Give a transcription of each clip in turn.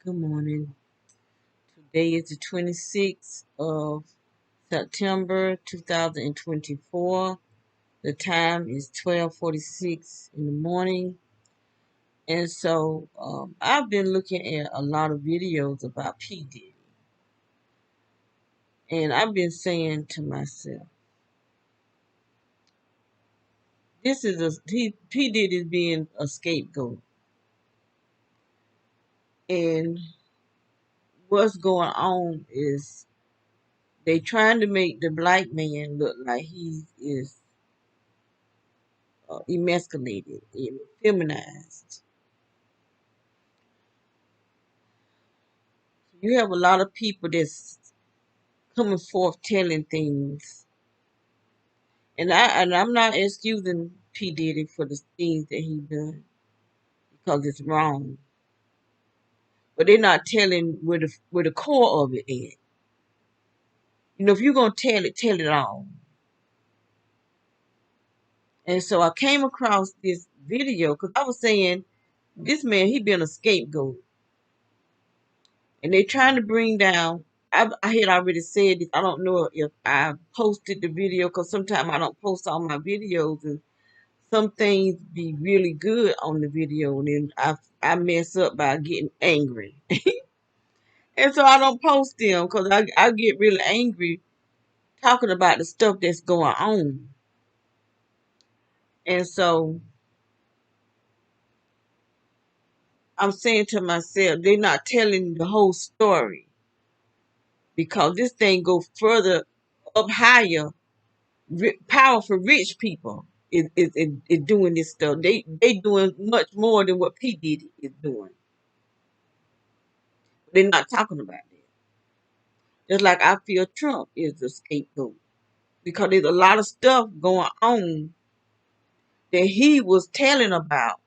Good morning. Today is the 26th of September 2024. The time is 12:46 in the morning. And so I've been looking at a lot of videos about P. Diddy. And I've been saying to myself, P. Diddy is being a scapegoat. And what's going on is they trying to make the black man look like he is emasculated, feminized. You have a lot of people that's coming forth telling things, and I'm not excusing P Diddy for the things that he done because it's wrong, but they're not telling where the core of it is. If you're gonna tell it all. And so I came across this video because I was saying this man he been a scapegoat, and they're trying to bring down. I had already said this. I don't know if I posted the video because sometimes I don't post all my videos, and some things be really good on the video, and then I mess up by getting angry, and so I don't post them because I get really angry talking about the stuff that's going on, and so I'm saying to myself, they're not telling the whole story because this thing go further up higher. Powerful rich people is doing this stuff. They doing much more than what P Diddy is doing. They're not talking about it. Just like I feel Trump is the scapegoat because there's a lot of stuff going on that he was telling about,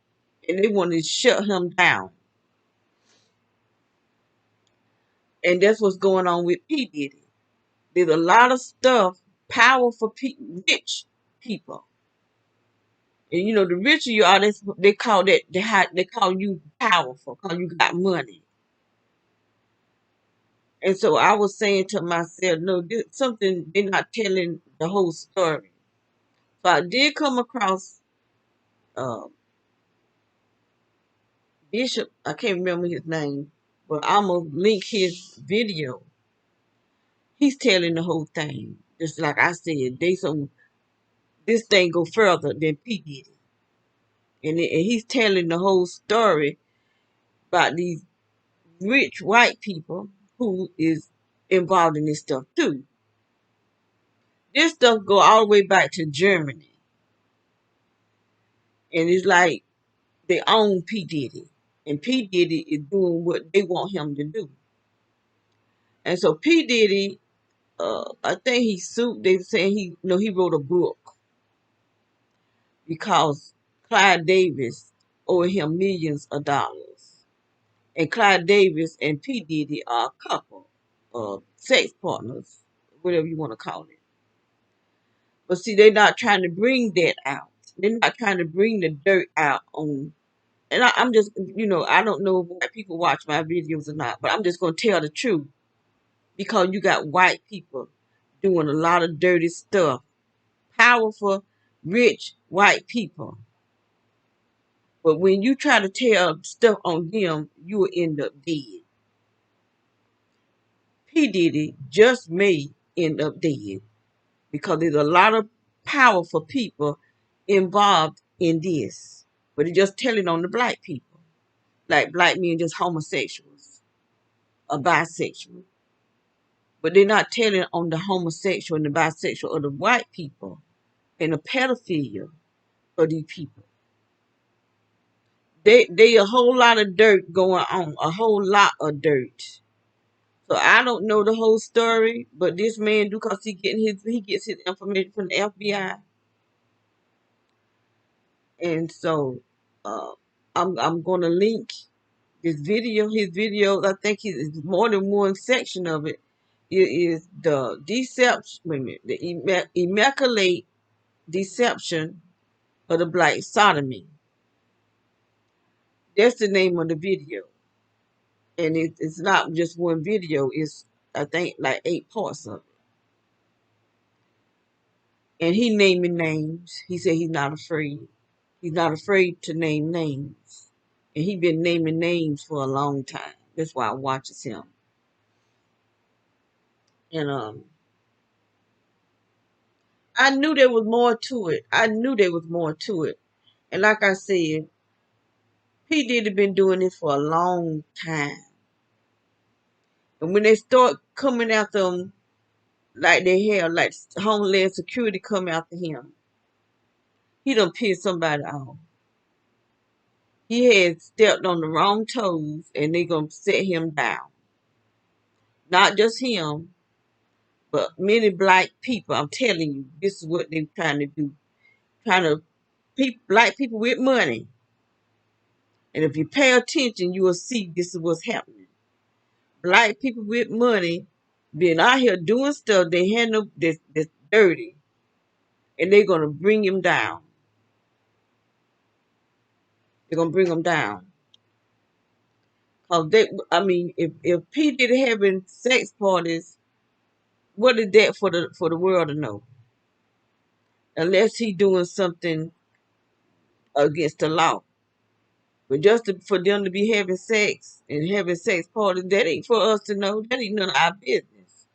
and they wanted to shut him down. And that's what's going on with P Diddy. There's a lot of stuff, powerful, rich people. And the richer you are, they call that they call you powerful, call you got money. And so I was saying to myself, no, this something they're not telling the whole story. So I did come across uh, Bishop. I can't remember his name, but I'm gonna link his video. He's telling the whole thing, just like I said. This thing go further than P Diddy, and he's telling the whole story about these rich white people who is involved in this stuff too. This stuff go all the way back to Germany, and it's like they own P Diddy, and P Diddy is doing what they want him to do. And so P Diddy, I think he sued. They were saying he wrote a book because Clyde Davis owed him millions of dollars, and Clyde Davis and P Diddy are a couple, sex partners, whatever you want to call it. But see, they're not trying to bring that out. They're not trying to bring the dirt out on. And I'm just, I don't know if white people watch my videos or not, but I'm just going to tell the truth because you got white people doing a lot of dirty stuff. Powerful, rich white people. But when you try to tell stuff on them, you will end up dead. P. Diddy just may end up dead because there's a lot of powerful people involved in this. But it's just telling on the black people. Like black men just homosexuals or bisexual. But they're not telling on the homosexual and the bisexual or the white people and the pedophilia of these people. They a whole lot of dirt going on, a whole lot of dirt. So I don't know the whole story, but this man do because he gets his information from the FBI, and so uh, I'm gonna link this video. His videos, I think it's more than one section of it. It is the deception. Wait a minute, the immaculate deception of the black sodomy. That's the name of the video. And it's not just one video. It's, I think, like 8 parts of it. And he naming names. He said he's not afraid. He's not afraid to name names. And he been naming names for a long time. That's why I watches him. And I knew there was more to it. I knew there was more to it. And like I said, P. Diddy been doing this for a long time. And when they start coming after him like they have, like Homeland Security come after him, he done pissed somebody off. He had stepped on the wrong toes and they gonna set him down. Not just him, but many black people. I'm telling you, this is what they're trying to do. Trying to black people with money. And if you pay attention, you will see this is what's happening. Black people with money being out here doing stuff they handle this dirty, and they're gonna bring him down. They're gonna bring him down. Cause they, I mean, if P Diddy having sex parties, what is that for the world to know? Unless he doing something against the law. But just for them to be having sex and having sex parties, that ain't for us to know. That ain't none of our business.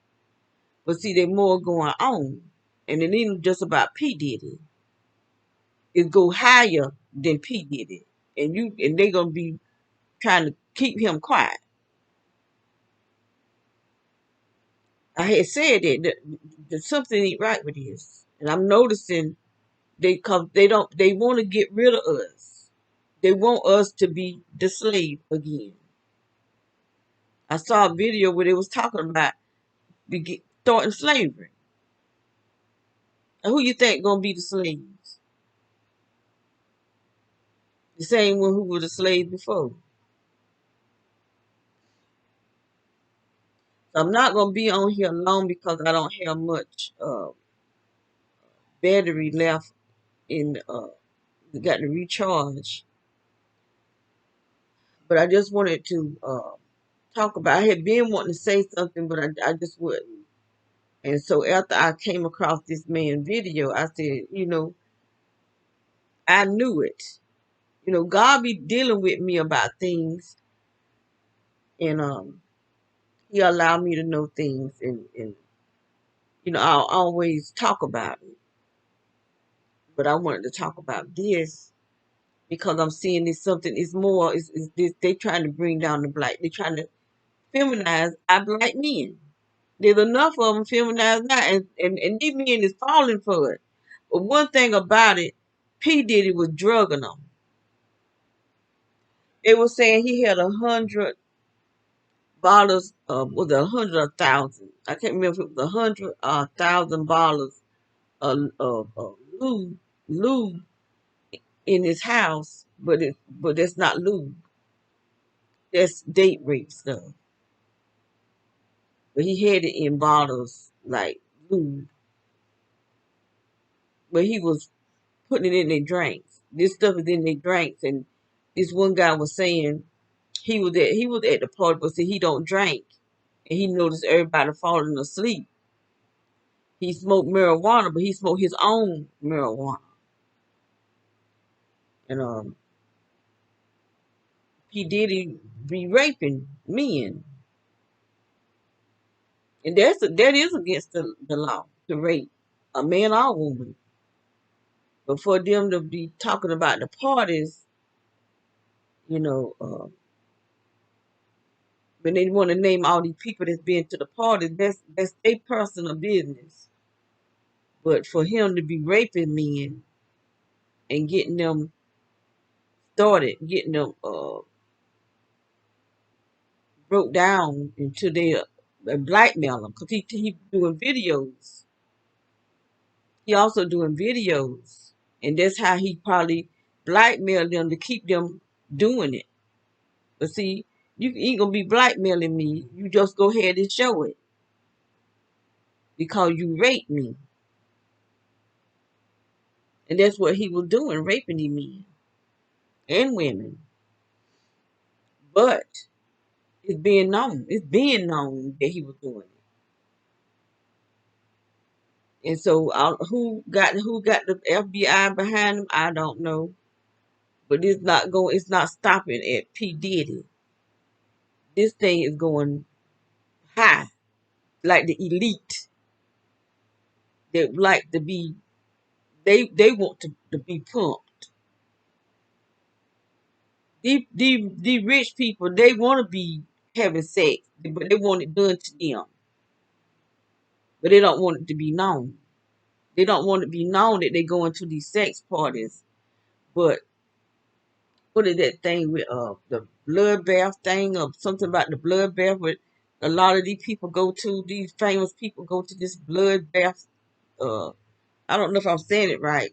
But see, there's more going on. And it ain't just about P. Diddy. It go higher than P. Diddy. And they gonna be trying to keep him quiet. I had said that something ain't right with this. And I'm noticing they want to get rid of us. They want us to be the slave again. I saw a video where they was talking about starting slavery. And who you think gonna be the slaves? The same one who was a slave before. So I'm not gonna be on here long because I don't have much battery left in got to recharge. But I just wanted to talk about. I had been wanting to say something, but I just wouldn't. And so after I came across this man's video, I said, I knew it. God be dealing with me about things, and He allowed me to know things, and I'll always talk about it. But I wanted to talk about this because I'm seeing this something is more is this they trying to bring down the black. They trying to feminize our black men. There's enough of them feminized now, and these men is falling for it. But one thing about it, P. Diddy was drugging them. They were saying he had 100 bottles of, was it 100 or 1,000? I can't remember if it was 100 or 1,000 bottles of lube in his house, but that's not lube. That's date rape stuff. But he had it in bottles like lube, but he was putting it in their drinks. This stuff is in their drinks, and this one guy was saying he was at the party, but see he don't drink, and he noticed everybody falling asleep. He smoked marijuana, but he smoked his own marijuana, and he did be raping men, and that is against the law to rape a man or woman. But for them to be talking about the parties, you know, when they want to name all these people that's been to the party, that's their personal business. But for him to be raping men and getting them started, getting them broke down into their blackmail them, because he doing videos. He also doing videos, and that's how he probably blackmailed them to keep them doing it. But see, you ain't gonna be blackmailing me. You just go ahead and show it because you raped me. And that's what he was doing, raping these men and women. But It's being known. It's being known that he was doing it. And so, who got the FBI behind him? I don't know. But it's not going. It's not stopping at P Diddy. This thing is going high, like the elite. They like to be. They want to be pumped. The rich people, they want to be having sex, but they want it done to them. But they don't want it to be known. They don't want it to be known that they go into these sex parties. But what is that thing with the bloodbath thing, or something about the bloodbath? With a lot of these people go to, these famous people go to this bloodbath. Uh, I don't know if I'm saying it right,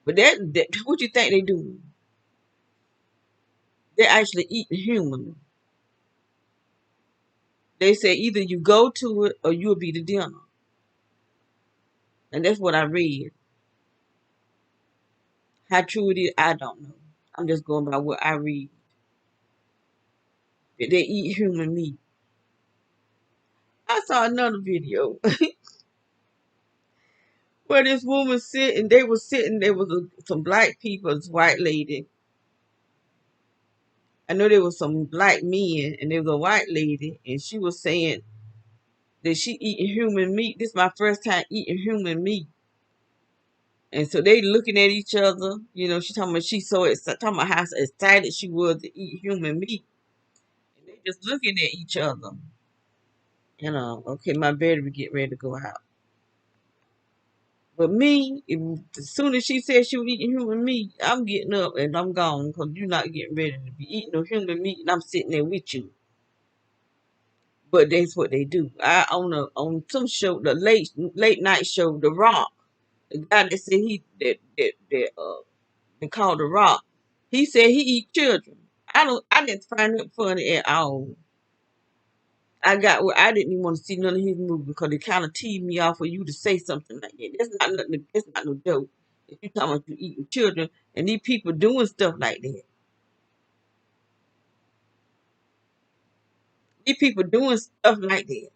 but that what you think they do? They're actually eating human. They say either you go to it or you'll be the dinner, and that's what I read. How true it is, I don't know. I'm just going by what I read. That they eat human meat. I saw another video where this woman sitting. They were sitting. There was some black people, this white lady. I know there was some black men, and there was a white lady, and she was saying that she eating human meat. This is my first time eating human meat. And so they looking at each other. She talking about she's so excited, talking about how excited she was to eat human meat. And they just looking at each other. Okay, my battery get ready to go out. But me, as soon as she said she was eating human meat, I'm getting up and I'm gone because you're not getting ready to be eating no human meat, and I'm sitting there with you. But that's what they do. On some show, the late night show, The Rock, the guy that said they called The Rock. He said he eat children. I didn't find it funny at all. I didn't even want to see none of his movies because it kind of teed me off for you to say something like that. That's not nothing. That's not no joke. If you talking about you eating children and these people doing stuff like that, these people doing stuff like that,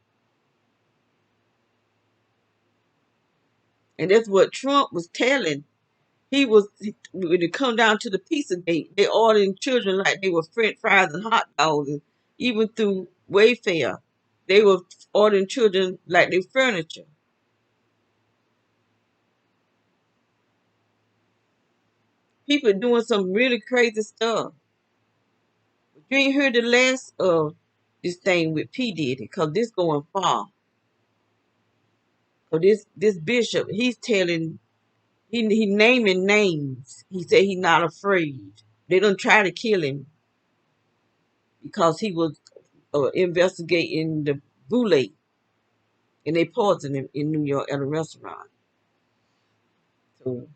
and that's what Trump was telling. When it come down to the Pizzagate, they ordering children like they were French fries and hot dogs, and even through Wayfair, they were ordering children like they furniture. People doing some really crazy stuff. But you ain't heard the last of this thing with P Diddy, cause this going far. So this bishop, he's telling, he naming names. He said he's not afraid. They don't try to kill him because he was investigating the boule, and they poisoned him in New York at a restaurant. So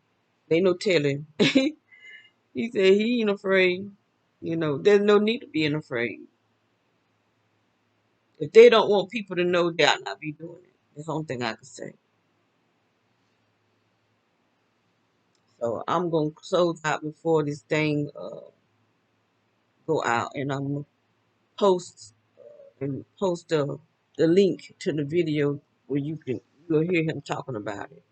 they no telling. He said he ain't afraid. There's no need to being afraid. If they don't want people to know, they'll not be doing it. That's the only thing I can say. So I'm gonna close out before this thing go out, and I'm gonna post post the link to the video where you'll hear him talking about it.